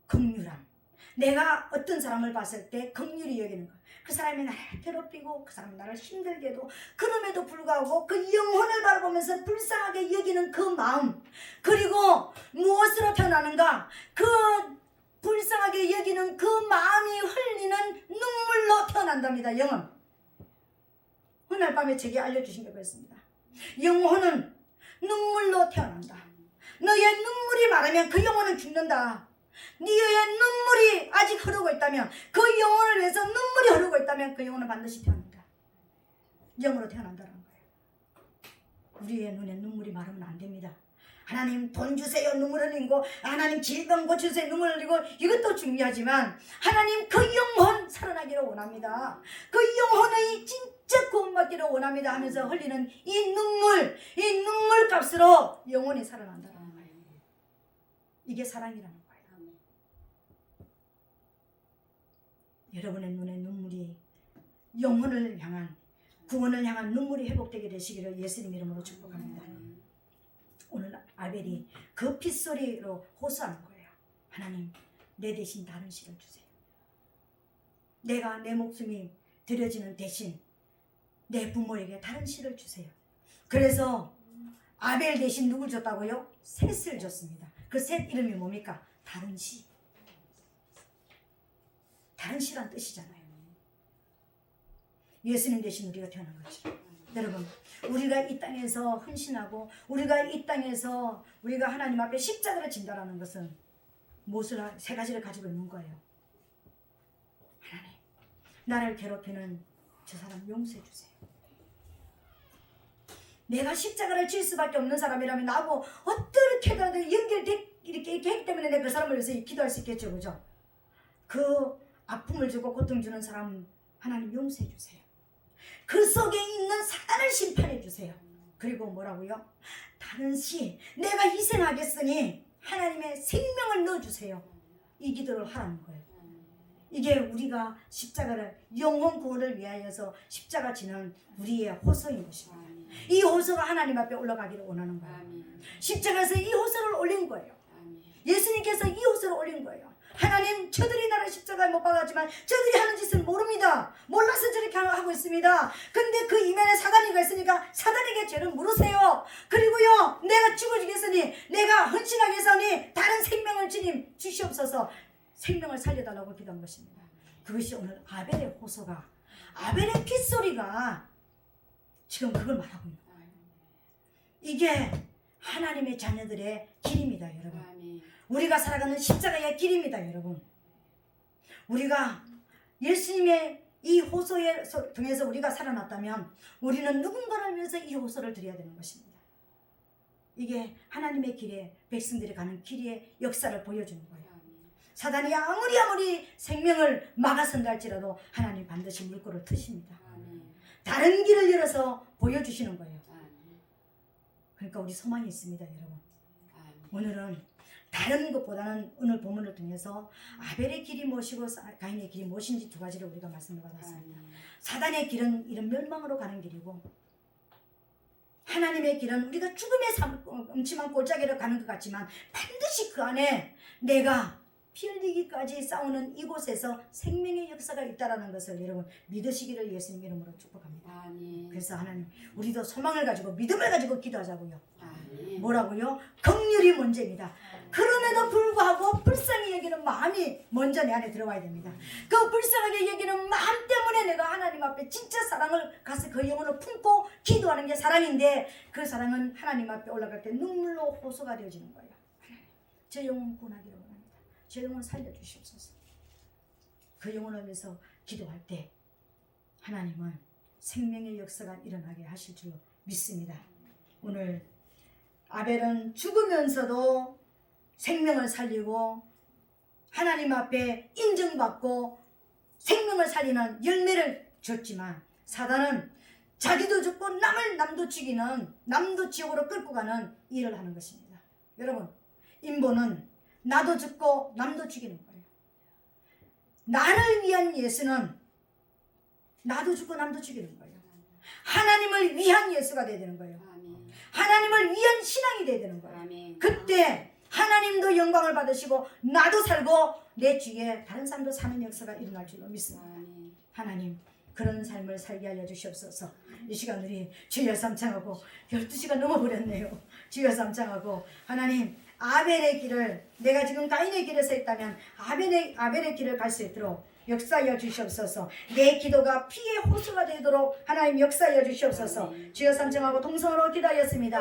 Speaker 1: 긍휼함. 내가 어떤 사람을 봤을 때 긍휼히 여기는 것. 그 사람이 나를 괴롭히고 그 사람이 나를 힘들게 해도 그럼에도 불구하고 그 영혼을 바라보면서 불쌍하게 여기는 그 마음, 그리고 무엇으로 태어나는가? 그 불쌍하게 여기는 그 마음이 흘리는 눈물로 태어난답니다. 영혼. 오늘 밤에 제게 알려주신 게 그렇습니다. 영혼은 눈물로 태어난다. 너의 눈물이 마르면 그 영혼은 죽는다. 네의 눈물이 아직 흐르고 있다면, 그 영혼을 위해서 눈물이 흐르고 있다면 그 영혼은 반드시 태어난다. 영으로 태어난다는 거예요. 우리의 눈에 눈물이 마르면 안 됩니다. 하나님 돈 주세요, 눈물 흘리고, 하나님 질병 고쳐주세요, 눈물 흘리고, 이것도 중요하지만 하나님 그 영혼 살아나기를 원합니다. 그 영혼의 진짜 구원받기를 원합니다 하면서 흘리는 이 눈물 값으로 영혼이 살아난다는 거예요. 이게 사랑이라는 거예요. 여러분의 눈에 눈물이 영혼을 향한, 구원을 향한 눈물이 회복되게 되시기를 예수님 이름으로 축복합니다. 오늘 아벨이 그 핏소리로 호소하는 거예요. 하나님, 내 대신 다른 씨를 주세요. 내가 내 목숨이 드려지는 대신 내 부모에게 다른 씨를 주세요. 그래서 아벨 대신 누굴 줬다고요? 셋을 줬습니다. 그 셋 이름이 뭡니까? 다른 씨. 다른 씨란 뜻이잖아요. 예수님 대신 우리가 태어난 거죠. 여러분, 우리가 이 땅에서 헌신하고 우리가 이 땅에서 우리가 하나님 앞에 십자가를 진다라는 것은 무엇을, 세 가지를 가지고 있는 거예요. 하나님, 나를 괴롭히는 저 사람 용서해 주세요. 내가 십자가를 질 수밖에 없는 사람이라면 나하고 어떻게든 이렇게 했기 때문에 내가 그 사람을 위해서 기도할 수 있겠죠. 그죠? 그 아픔을 주고 고통 주는 사람 하나님 용서해 주세요. 그 속에 있는 사단을 심판해 주세요. 그리고 뭐라고요? 다른 시, 내가 희생하겠으니 하나님의 생명을 넣어주세요. 이 기도를 하라는 거예요. 이게 우리가 십자가를, 영혼 구원을 위하여서 십자가 지는 우리의 호소인 것입니다. 이 호소가 하나님 앞에 올라가기를 원하는 거예요. 십자가에서 이 호소를 올린 거예요. 예수님께서 이 호소를 올린 거예요. 하나님, 저들이 나를 십자가에 못 박았지만 저들이 하는 짓을 모릅니다. 몰라서 저렇게 하고 있습니다. 근데 그 이면에 사단이가 있으니까 사단에게 죄를 물으세요. 그리고요, 내가 죽어지겠으니, 내가 헌신하겠으니 다른 생명을 주님 주시옵소서. 생명을 살려달라고 기도한 것입니다. 그것이 오늘 아벨의 호소가, 아벨의 핏소리가 지금 그걸 말하고 있는 거예요. 이게 하나님의 자녀들의 길입니다, 여러분. 우리가 살아가는 십자가의 길입니다, 여러분. 우리가 예수님의 이 호소에 통해서 우리가 살아났다면 우리는 누군가를 위해서 이 호소를 드려야 되는 것입니다. 이게 하나님의 길에, 백성들이 가는 길의 역사를 보여주는 거예요. 사단이 아무리 생명을 막아선다 할지라도 하나님 반드시 물꼬를 트십니다. 다른 길을 열어서 보여주시는 거예요. 그러니까 우리 소망이 있습니다, 여러분. 오늘은 다른 것보다는 오늘 본문을 통해서 아벨의 길이 무엇이고 가인의 길이 무엇인지 두 가지를 우리가 말씀을 받았습니다. 사단의 길은 이런 멸망으로 가는 길이고, 하나님의 길은 우리가 죽음의 음침한 골짜기로 가는 것 같지만 반드시 그 안에 내가 피 흘리기까지 싸우는 이곳에서 생명의 역사가 있다는 것을 여러분 믿으시기를 예수님 이름으로 축복합니다.
Speaker 2: 아멘.
Speaker 1: 그래서 하나님 우리도 소망을 가지고 믿음을 가지고 기도하자고요.
Speaker 2: 아멘.
Speaker 1: 뭐라고요? 긍휼이 문제입니다. 그럼에도 불구하고 불쌍히 여기는 마음이 먼저 내 안에 들어와야 됩니다. 그 불쌍하게 여기는 마음 때문에 내가 하나님 앞에 진짜 사랑을 가서 그 영혼을 품고 기도하는 게 사랑인데 그 사랑은 하나님 앞에 올라갈 때 눈물로 호소가 되어지는 거예요. 제 영혼 구원하기를 원합니다. 제 영혼 살려주시옵소서. 그 영혼을 위해서 기도할 때 하나님은 생명의 역사가 일어나게 하실 줄로 믿습니다. 오늘 아벨은 죽으면서도 생명을 살리고 하나님 앞에 인정받고 생명을 살리는 열매를 줬지만 사단은 자기도 죽고 남도 죽이는 남도 지옥으로 끌고 가는 일을 하는 것입니다. 여러분 인본은 나도 죽고 남도 죽이는 거예요. 나를 위한 예수는 나도 죽고 남도 죽이는 거예요. 하나님을 위한 예수가 되야 되는 거예요.
Speaker 2: 아멘.
Speaker 1: 하나님을 위한 신앙이 되야 되는 거예요.
Speaker 2: 아멘.
Speaker 1: 그때 하나님도 영광을 받으시고 나도 살고 내 주위에 다른 사람도 사는 역사가 일어날 줄로 믿습니다.
Speaker 2: 아멘.
Speaker 1: 하나님 그런 삶을 살게 하여 주시옵소서. 이 시간 우리 주여 삼창하고 12시가 넘어버렸네요. 주여 삼창하고 하나님 아벨의 길을 내가 지금 가인의 길에 서 있다면 아벨의 길을 갈 수 있도록 역사하여 주시옵소서. 내 기도가 피의 호수가 되도록 하나님 역사하여 주시옵소서. 주여 삼창하고 동성으로 기도하였습니다.